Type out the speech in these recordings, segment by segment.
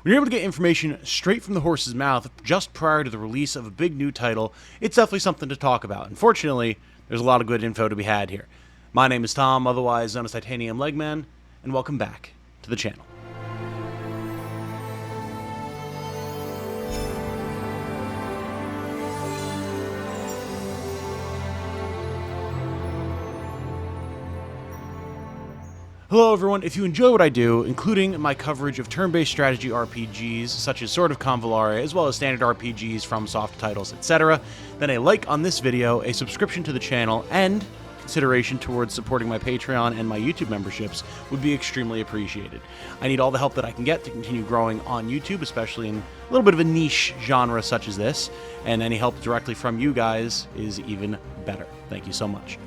When you're able to get information straight from the horse's mouth just prior to the release of a big new title, it's definitely something to talk about. Unfortunately, there's a lot of good info to be had here. My name is Tom, otherwise known as Titanium Legman, and welcome back to the channel. Hello everyone, if you enjoy what I do, including my coverage of turn-based strategy RPGs such as Sword of Convallaria, as well as standard RPGs from soft titles, etc., then a like on this video, a subscription to the channel, and consideration towards supporting my Patreon and my YouTube memberships would be extremely appreciated. I need all the help that I can get to continue growing on YouTube, especially in a little bit of a niche genre such as this, and any help directly from you guys is even better. Thank you so much.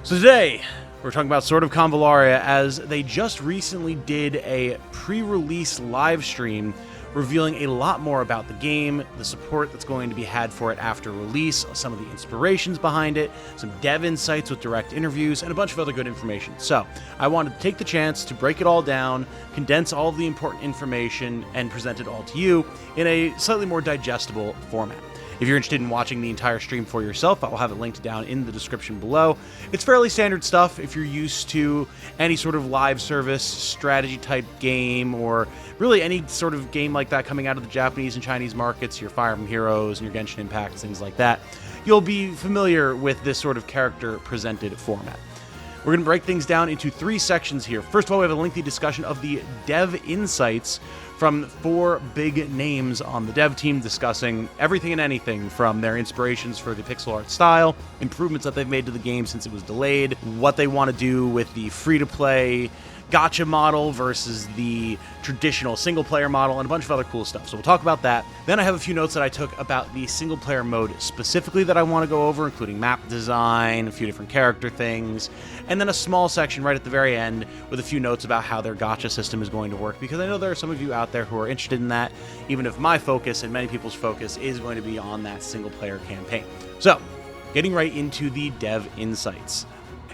So today, we're talking about Sword of Convallaria, as they just recently did a pre-release live stream revealing a lot more about the game, the support that's going to be had for it after release, some of the inspirations behind it, some dev insights with direct interviews, and a bunch of other good information. So I wanted to take the chance to break it all down, condense all of the important information, and present it all to you in a slightly more digestible format. If you're interested in watching the entire stream for yourself, I will have it linked down in the description below. It's fairly standard stuff if you're used to any sort of live service, strategy type game, or really any sort of game like that coming out of the Japanese and Chinese markets, your Fire Emblem Heroes and your Genshin Impacts, things like that. You'll be familiar with this sort of character presented format. We're going to break things down into three sections here. First of all, we have a lengthy discussion of the dev insights from four big names on the dev team, discussing everything and anything from their inspirations for the pixel art style, improvements that they've made to the game since it was delayed, what they want to do with the free-to-play Gacha model versus the traditional single-player model, and a bunch of other cool stuff. So we'll talk about that. Then I have a few notes that I took about the single-player mode specifically that I want to go over, including map design, a few different character things, and then a small section right at the very end with a few notes about how their Gacha system is going to work, because I know there are some of you out there who are interested in that, even if my focus and many people's focus is going to be on that single-player campaign. So, getting right into the dev insights.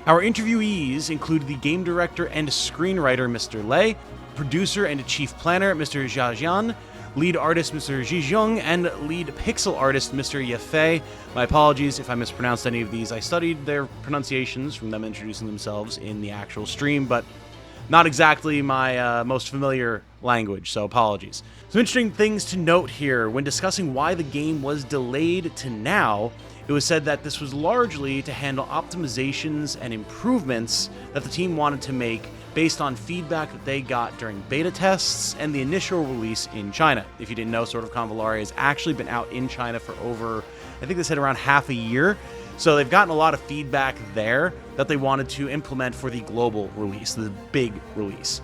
Our interviewees include the game director and screenwriter, Mr. Lei, producer and chief planner, Mr. Jia Jian, lead artist, Mr. Ji Zheng, and lead pixel artist, Mr. Yefei. My apologies if I mispronounced any of these. I studied their pronunciations from them introducing themselves in the actual stream, but not exactly my most familiar language, so apologies. Some interesting things to note here. When discussing why the game was delayed to now, it was said that this was largely to handle optimizations and improvements that the team wanted to make based on feedback that they got during beta tests and the initial release in China. If you didn't know, Sword of Convallaria has actually been out in China for over, I think they said around half a year. So they've gotten a lot of feedback there that they wanted to implement for the global release, the big release.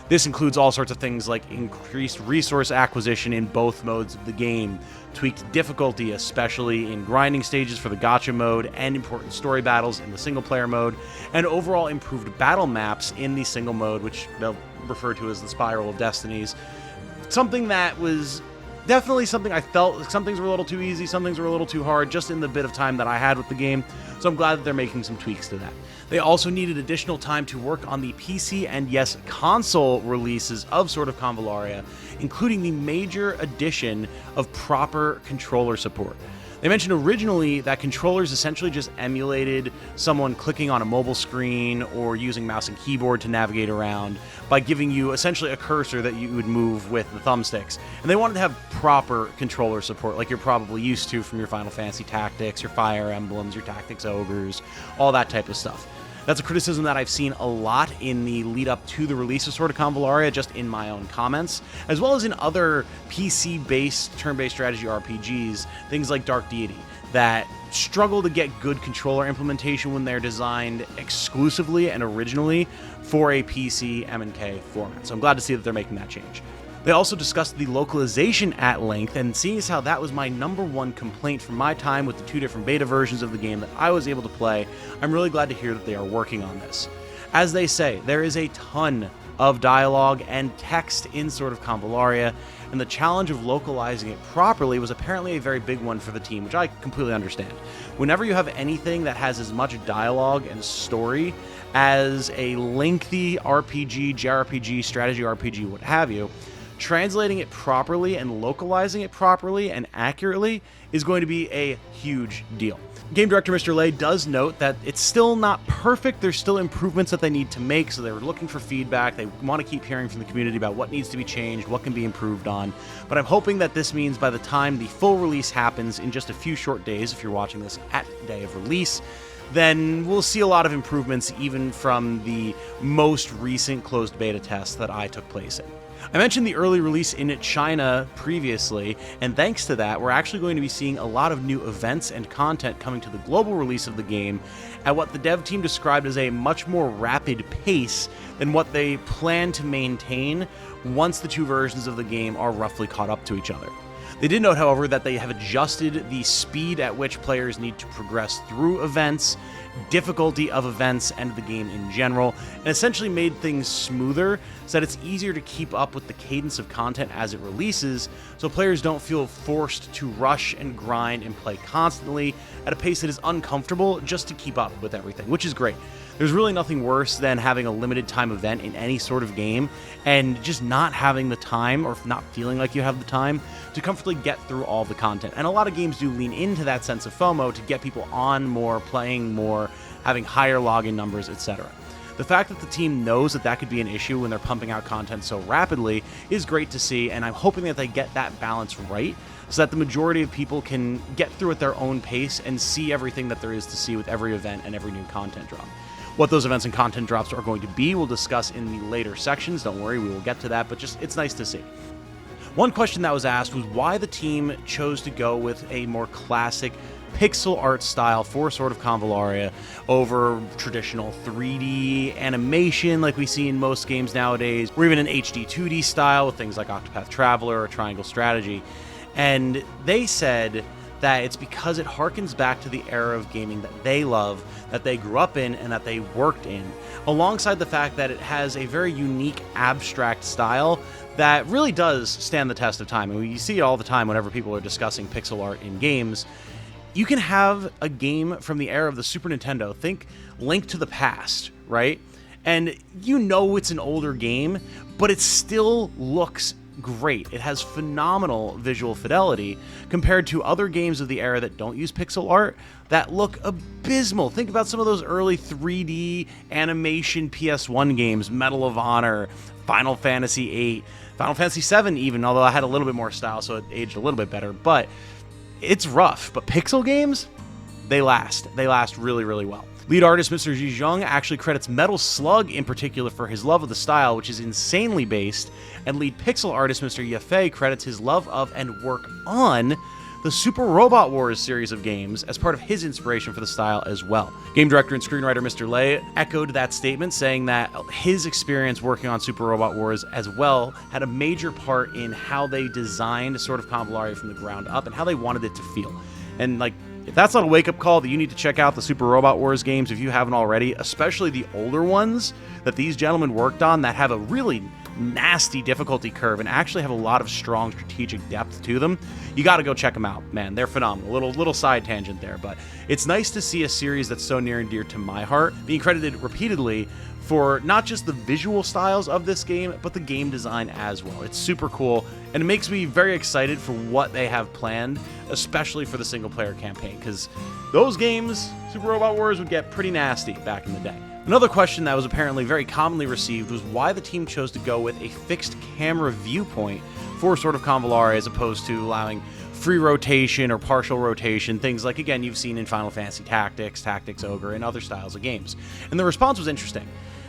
This includes all sorts of things like increased resource acquisition in both modes of the game, tweaked difficulty, especially in grinding stages for the Gacha mode, and important story battles in the single-player mode, and overall improved battle maps in the single mode, which they'll refer to as the Spiral of Destinies. Something that was definitely something I felt, some things were a little too easy, some things were a little too hard, just in the bit of time that I had with the game, so I'm glad that they're making some tweaks to that. They also needed additional time to work on the PC and, yes, console releases of Sword of Convallaria, including the major addition of proper controller support. They mentioned originally that controllers essentially just emulated someone clicking on a mobile screen or using mouse and keyboard to navigate around by giving you essentially a cursor that you would move with the thumbsticks. And they wanted to have proper controller support like you're probably used to from your Final Fantasy Tactics, your Fire Emblems, your Tactics Ogres, all that type of stuff. That's a criticism that I've seen a lot in the lead up to the release of Sword of Convallaria, just in my own comments, as well as in other PC-based turn-based strategy RPGs, things like Dark Deity, that struggle to get good controller implementation when they're designed exclusively and originally for a PC M&K format. So I'm glad to see that they're making that change. They also discussed the localization at length, and seeing as how that was my #1 complaint from my time with the two different beta versions of the game that I was able to play, I'm really glad to hear that they are working on this. As they say, there is a ton of dialogue and text in Sword of Convallaria, and the challenge of localizing it properly was apparently a very big one for the team, which I completely understand. Whenever you have anything that has as much dialogue and story as a lengthy RPG, JRPG, strategy RPG, what have you, translating it properly and localizing it properly and accurately is going to be a huge deal. Game director Mr. Lay does note that it's still not perfect. There's still improvements that they need to make, so they're looking for feedback. They want to keep hearing from the community about what needs to be changed, what can be improved on. But I'm hoping that this means by the time the full release happens in just a few short days, if you're watching this at day of release, then we'll see a lot of improvements even from the most recent closed beta test that I took place in. I mentioned the early release in China previously, and thanks to that, we're actually going to be seeing a lot of new events and content coming to the global release of the game at what the dev team described as a much more rapid pace than what they plan to maintain once the two versions of the game are roughly caught up to each other. They did note, however, that they have adjusted the speed at which players need to progress through events, difficulty of events, and the game in general, and essentially made things smoother so that it's easier to keep up with the cadence of content as it releases, so players don't feel forced to rush and grind and play constantly at a pace that is uncomfortable just to keep up with everything, which is great. There's really nothing worse than having a limited time event in any sort of game and just not having the time, or not feeling like you have the time, to comfortably get through all the content. And a lot of games do lean into that sense of FOMO to get people on more, playing more, having higher login numbers, etc. The fact that the team knows that that could be an issue when they're pumping out content so rapidly is great to see, and I'm hoping that they get that balance right so that the majority of people can get through at their own pace and see everything that there is to see with every event and every new content drop. What those events and content drops are going to be, we'll discuss in the later sections. Don't worry, we will get to that, but just it's nice to see. One question that was asked was why the team chose to go with a more classic pixel art style for Sword of Convallaria over traditional 3D animation like we see in most games nowadays, or even an HD 2D style with things like Octopath Traveler or Triangle Strategy. And they said that it's because it harkens back to the era of gaming that they love, that they grew up in, and that they worked in, alongside the fact that it has a very unique abstract style that really does stand the test of time. And you see it all the time whenever people are discussing pixel art in games. You can have a game from the era of the Super Nintendo, think Link to the Past, right? And you know it's an older game, but it still looks great. It has phenomenal visual fidelity compared to other games of the era that don't use pixel art that look abysmal. Think about some of those early 3D animation PS1 games, Medal of Honor, Final Fantasy VIII, Final Fantasy VII even, although I had a little bit more style, so it aged a little bit better. But it's rough. But pixel games, they last. They last really, really well. Lead artist Mr. Ji Zheng actually credits Metal Slug in particular for his love of the style, which is insanely based, and lead pixel artist Mr. Yefei credits his love of and work on the Super Robot Wars series of games as part of his inspiration for the style as well. Game director and screenwriter Mr. Lay echoed that statement, saying that his experience working on Super Robot Wars as well had a major part in how they designed Sword of Convallaria from the ground up and how they wanted it to feel. And like, if that's not a wake-up call that you need to check out the Super Robot Wars games if you haven't already, especially the older ones that these gentlemen worked on that have a really nasty difficulty curve and actually have a lot of strong strategic depth to them, you got to go check them out, man. They're phenomenal. Little side tangent there, but it's nice to see a series that's so near and dear to my heart being credited repeatedly for not just the visual styles of this game, but the game design as well. It's super cool, and it makes me very excited for what they have planned, especially for the single-player campaign, because those games, Super Robot Wars, would get pretty nasty back in the day. Another question that was apparently very commonly received was why the team chose to go with a fixed camera viewpoint for Sword of Convallaria as opposed to allowing free rotation or partial rotation, things like, again, you've seen in Final Fantasy Tactics, Tactics Ogre, and other styles of games. And the response was interesting.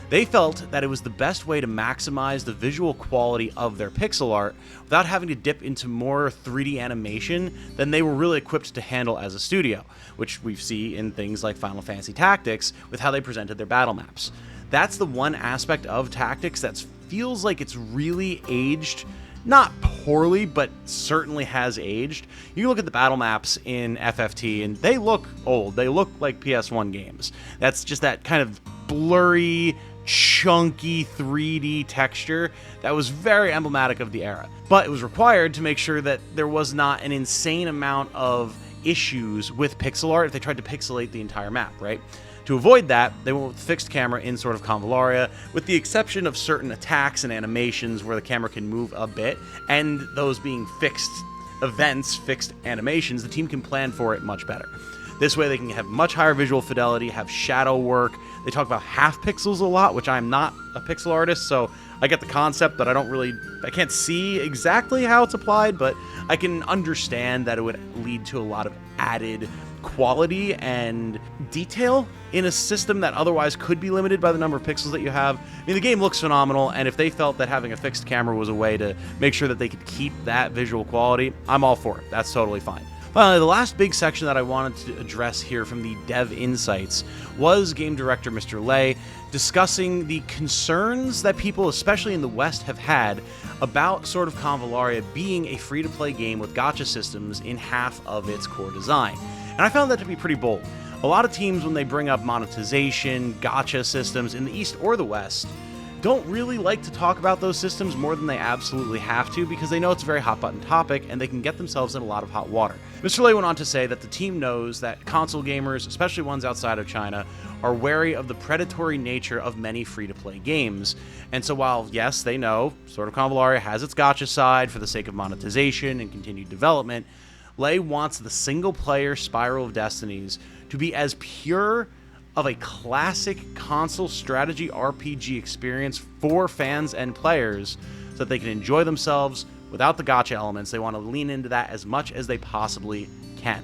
They felt that it was the best way to maximize the visual quality of their pixel art without having to dip into more 3D animation than they were really equipped to handle as a studio, which we see in things like Final Fantasy Tactics with how they presented their battle maps. That's the one aspect of Tactics that feels like it's really aged, not poorly, but certainly has aged. You can look at the battle maps in FFT and they look old. They look like PS1 games. That's just that kind of blurry, chunky 3D texture that was very emblematic of the era. But it was required to make sure that there was not an insane amount of issues with pixel art if they tried to pixelate the entire map, right? To avoid that, they went with fixed camera in Sword of Convallaria, with the exception of certain attacks and animations where the camera can move a bit, and those being fixed events, fixed animations, the team can plan for it much better. This way they can have much higher visual fidelity, have shadow work. They talk about half pixels a lot, which I'm not a pixel artist, so I get the concept, but I can't see exactly how it's applied, but I can understand that it would lead to a lot of added quality and detail in a system that otherwise could be limited by the number of pixels that you have. I mean, the game looks phenomenal, and if they felt that having a fixed camera was a way to make sure that they could keep that visual quality, I'm all for it. That's totally fine. Finally, the last big section that I wanted to address here from the Dev Insights was game director Mr. Lay discussing the concerns that people, especially in the West, have had about Sword of Convallaria being a free-to-play game with gacha systems in half of its core design. And I found that to be pretty bold. A lot of teams, when they bring up monetization, gacha systems in the East or the West, don't really like to talk about those systems more than they absolutely have to because they know it's a very hot-button topic and they can get themselves in a lot of hot water. Mr. Lay went on to say that the team knows that console gamers, especially ones outside of China, are wary of the predatory nature of many free-to-play games. And so while, yes, they know Sword of Convallaria has its gacha side for the sake of monetization and continued development, Lay wants the single-player Spiral of Destinies to be as pure of a classic console strategy RPG experience for fans and players so that they can enjoy themselves without the gacha elements. They want to lean into that as much as they possibly can.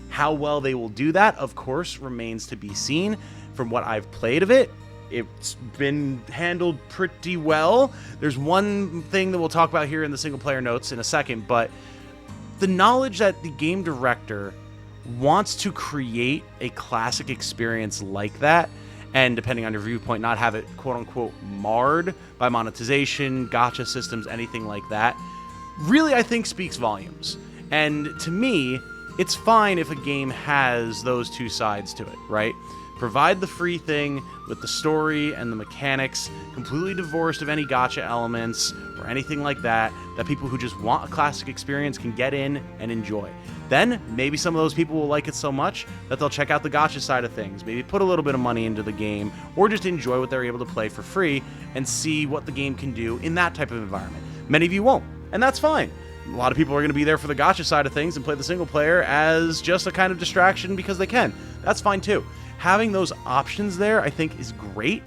How well they will do that, of course, remains to be seen. From what I've played of it, it's been handled pretty well. There's one thing that we'll talk about here in the single-player notes in a second, but the knowledge that the game director wants to create a classic experience like that, and depending on your viewpoint, not have it quote-unquote marred by monetization, gacha systems, anything like that, really I think speaks volumes. And to me, it's fine if a game has those two sides to it, right? Provide the free thing with the story and the mechanics completely divorced of any gacha elements or anything like that, that people who just want a classic experience can get in and enjoy. Then maybe some of those people will like it so much that they'll check out the gacha side of things, maybe put a little bit of money into the game, or just enjoy what they're able to play for free and see what the game can do in that type of environment. Many of you won't, and that's fine. A lot of people are going to be there for the gacha side of things and play the single player as just a kind of distraction because they can. That's fine too. Having those options there, I think, is great,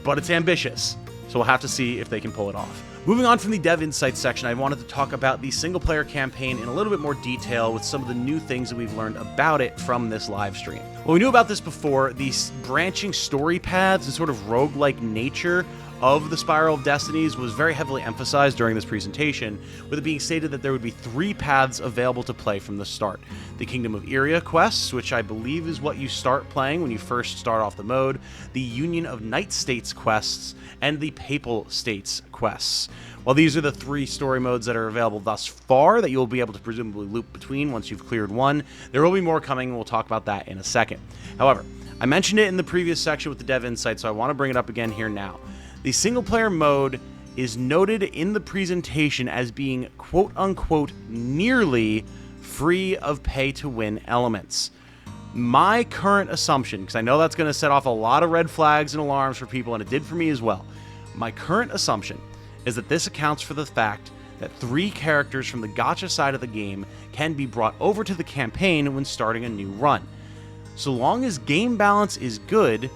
but it's ambitious. So we'll have to see if they can pull it off. Moving on from the Dev Insights section, I wanted to talk about the single-player campaign in a little bit more detail with some of the new things that we've learned about it from this live stream. Well, we knew about this before. These branching story paths and sort of roguelike nature of the Spiral of Destinies was very heavily emphasized during this presentation, with it being stated that there would be 3 paths available to play from the start. The Kingdom of Iria quests, which I believe is what you start playing when you first start off the mode, the Union of Night States quests, and the Papal States quests. While these are the 3 story modes that are available thus far that you'll be able to presumably loop between once you've cleared one, there will be more coming, and we'll talk about that in a second. However, I mentioned it in the previous section with the Dev Insight, so I want to bring it up again here now. The single-player mode is noted in the presentation as being quote-unquote nearly free of pay-to-win elements. My current assumption, because I know that's going to set off a lot of red flags and alarms for people, and it did for me as well, my current assumption is that this accounts for the fact that 3 characters from the gacha side of the game can be brought over to the campaign when starting a new run. So long as game balance is good,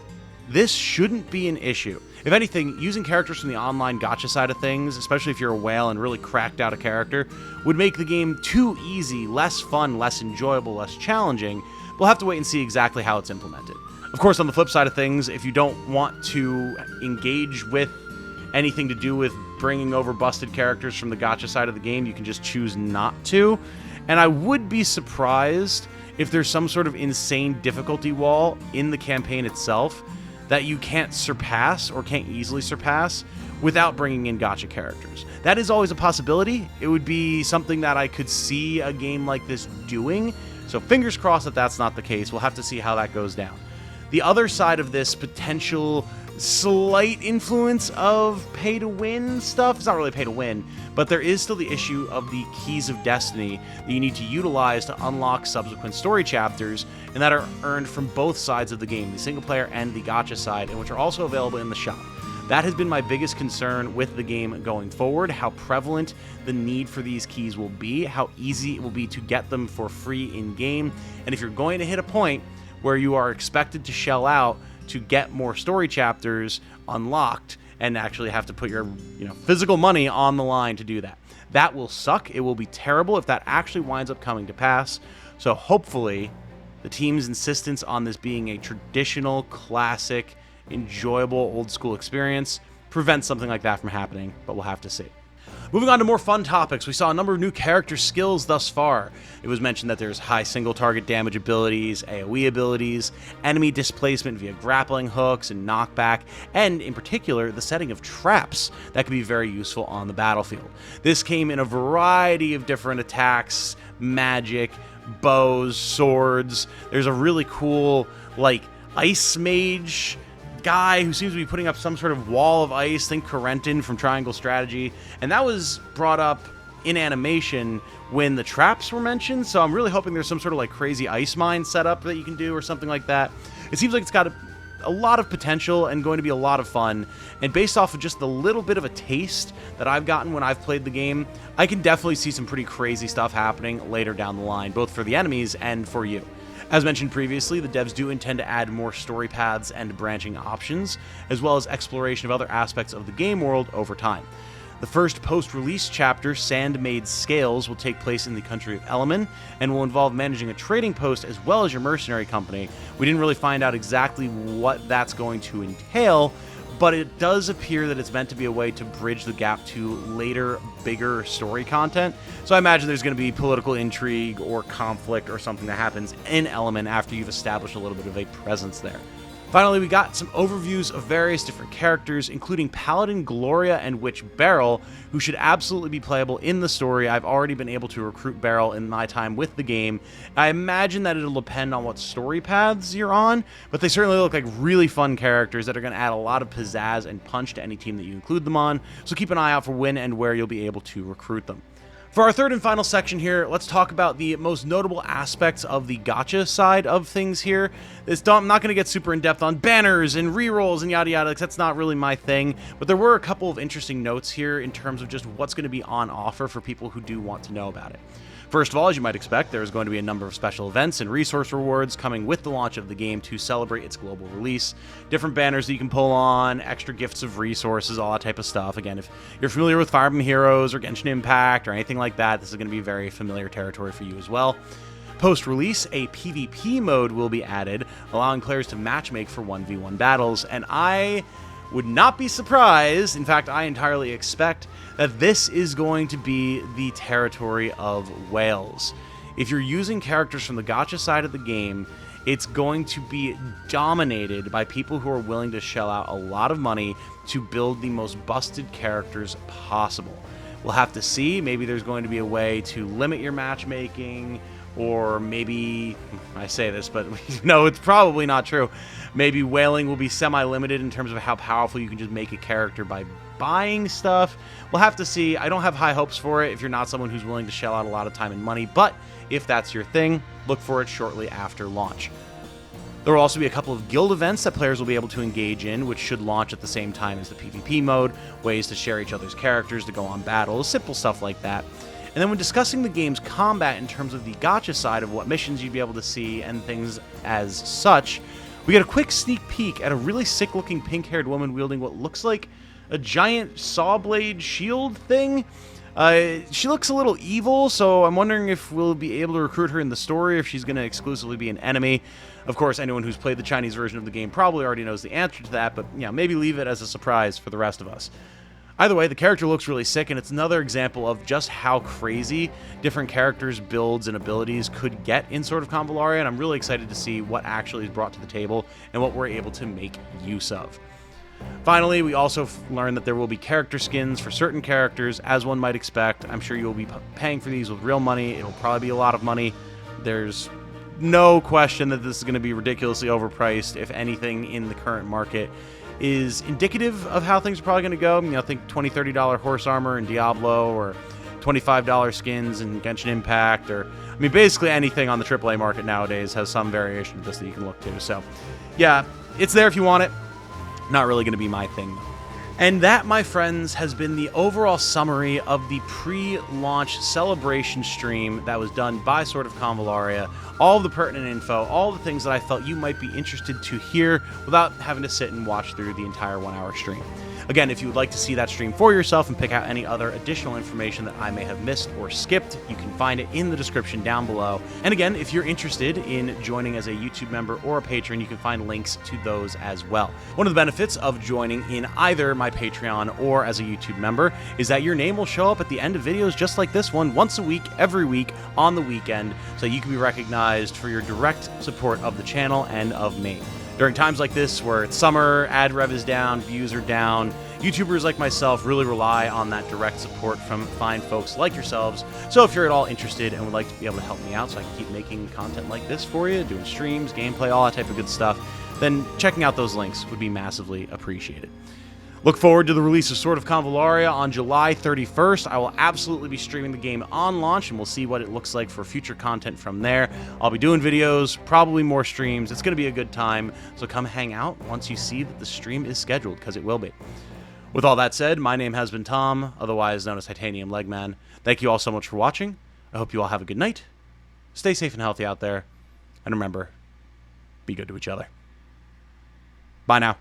this shouldn't be an issue. If anything, using characters from the online gacha side of things, especially if you're a whale and really cracked out a character, would make the game too easy, less fun, less enjoyable, less challenging. We'll have to wait and see exactly how it's implemented. Of course, on the flip side of things, if you don't want to engage with anything to do with bringing over busted characters from the gacha side of the game, you can just choose not to. And I would be surprised if there's some sort of insane difficulty wall in the campaign itself that you can't surpass or can't easily surpass without bringing in gacha characters. That is always a possibility. It would be something that I could see a game like this doing, so fingers crossed that that's not the case. We'll have to see how that goes down. The other side of this potential slight influence of pay-to-win stuff. It's not really pay-to-win, but there is still the issue of the keys of destiny that you need to utilize to unlock subsequent story chapters, and that are earned from both sides of the game, the single player and the gacha side, and which are also available in the shop. That has been my biggest concern with the game going forward, how prevalent the need for these keys will be, how easy it will be to get them for free in-game, and if you're going to hit a point where you are expected to shell out to get more story chapters unlocked and actually have to put your physical money on the line to do that. That will suck. It will be terrible if that actually winds up coming to pass. So hopefully the team's insistence on this being a traditional, classic, enjoyable, old school experience prevents something like that from happening, but we'll have to see. Moving on to more fun topics, we saw a number of new character skills thus far. It was mentioned that there's high single target damage abilities, AoE abilities, enemy displacement via grappling hooks and knockback, and in particular, the setting of traps that can be very useful on the battlefield. This came in a variety of different attacks, magic, bows, swords. There's a really cool, ice mage guy who seems to be putting up some sort of wall of ice, think Corentin from Triangle Strategy, and that was brought up in animation when the traps were mentioned, so I'm really hoping there's some sort of crazy ice mine setup that you can do or something like that. It seems like it's got a lot of potential and going to be a lot of fun, and based off of just the little bit of a taste that I've gotten when I've played the game, I can definitely see some pretty crazy stuff happening later down the line, both for the enemies and for you. As mentioned previously, the devs do intend to add more story paths and branching options, as well as exploration of other aspects of the game world over time. The first post-release chapter, Sandmaid's Scales, will take place in the country of Elemen, and will involve managing a trading post as well as your mercenary company. We didn't really find out exactly what that's going to entail, but it does appear that it's meant to be a way to bridge the gap to later, bigger story content. So I imagine there's going to be political intrigue or conflict or something that happens in Elemen after you've established a little bit of a presence there. Finally, we got some overviews of various different characters, including Paladin Gloria and Witch Beryl, who should absolutely be playable in the story. I've already been able to recruit Beryl in my time with the game. I imagine that it'll depend on what story paths you're on, but they certainly look like really fun characters that are going to add a lot of pizzazz and punch to any team that you include them on, so keep an eye out for when and where you'll be able to recruit them. For our third and final section here, let's talk about the most notable aspects of the gacha side of things here. I'm not going to get super in-depth on banners and rerolls and yada yada, because that's not really my thing, but there were a couple of interesting notes here in terms of just what's going to be on offer for people who do want to know about it. First of all, as you might expect, there is going to be a number of special events and resource rewards coming with the launch of the game to celebrate its global release. Different banners that you can pull on, extra gifts of resources, all that type of stuff. Again, if you're familiar with Fire Emblem Heroes or Genshin Impact or anything like that, this is going to be very familiar territory for you as well. Post-release, a PvP mode will be added, allowing players to matchmake for 1v1 battles, and I would not be surprised, in fact, I entirely expect, that this is going to be the territory of whales. If you're using characters from the gacha side of the game, it's going to be dominated by people who are willing to shell out a lot of money to build the most busted characters possible. We'll have to see. Maybe there's going to be a way to limit your matchmaking, or maybe, I say this, but no, it's probably not true. Maybe whaling will be semi-limited in terms of how powerful you can just make a character by buying stuff. We'll have to see. I don't have high hopes for it if you're not someone who's willing to shell out a lot of time and money, but if that's your thing, look for it shortly after launch. There will also be a couple of guild events that players will be able to engage in, which should launch at the same time as the PvP mode, ways to share each other's characters, to go on battles, simple stuff like that. And then when discussing the game's combat in terms of the gacha side of what missions you'd be able to see and things as such, we get a quick sneak peek at a really sick-looking pink-haired woman wielding what looks like a giant saw blade shield thing. She looks a little evil, so I'm wondering if we'll be able to recruit her in the story, or if she's going to exclusively be an enemy. Of course, anyone who's played the Chinese version of the game probably already knows the answer to that, but maybe leave it as a surprise for the rest of us. Either way, the character looks really sick, and it's another example of just how crazy different characters' builds and abilities could get in Sword of Convallaria, and I'm really excited to see what actually is brought to the table and what we're able to make use of. Finally, we also learned that there will be character skins for certain characters, as one might expect. I'm sure you'll be paying for these with real money. It'll probably be a lot of money. There's no question that this is going to be ridiculously overpriced, if anything, in the current market. is indicative of how things are probably going to go. You know, think $20, $30 horse armor in Diablo, or $25 skins in Genshin Impact, or I mean, basically anything on the AAA market nowadays has some variation of this that you can look to. So, yeah, it's there if you want it. Not really going to be my thing, though. And that, my friends, has been the overall summary of the pre-launch celebration stream that was done by Sword of Convallaria. All of the pertinent info, all the things that I felt you might be interested to hear without having to sit and watch through the entire 1 hour stream. Again, if you would like to see that stream for yourself and pick out any other additional information that I may have missed or skipped, you can find it in the description down below. And again, if you're interested in joining as a YouTube member or a patron, you can find links to those as well. One of the benefits of joining in either my Patreon or as a YouTube member is that your name will show up at the end of videos just like this one, once a week, every week, on the weekend, so you can be recognized for your direct support of the channel and of me. During times like this, where it's summer, ad rev is down, views are down, YouTubers like myself really rely on that direct support from fine folks like yourselves. So if you're at all interested and would like to be able to help me out so I can keep making content like this for you, doing streams, gameplay, all that type of good stuff, then checking out those links would be massively appreciated. Look forward to the release of Sword of Convallaria on July 31st. I will absolutely be streaming the game on launch, and we'll see what it looks like for future content from there. I'll be doing videos, probably more streams. It's going to be a good time, so come hang out once you see that the stream is scheduled, because it will be. With all that said, my name has been Tom, otherwise known as Titanium Legman. Thank you all so much for watching. I hope you all have a good night. Stay safe and healthy out there. And remember, be good to each other. Bye now.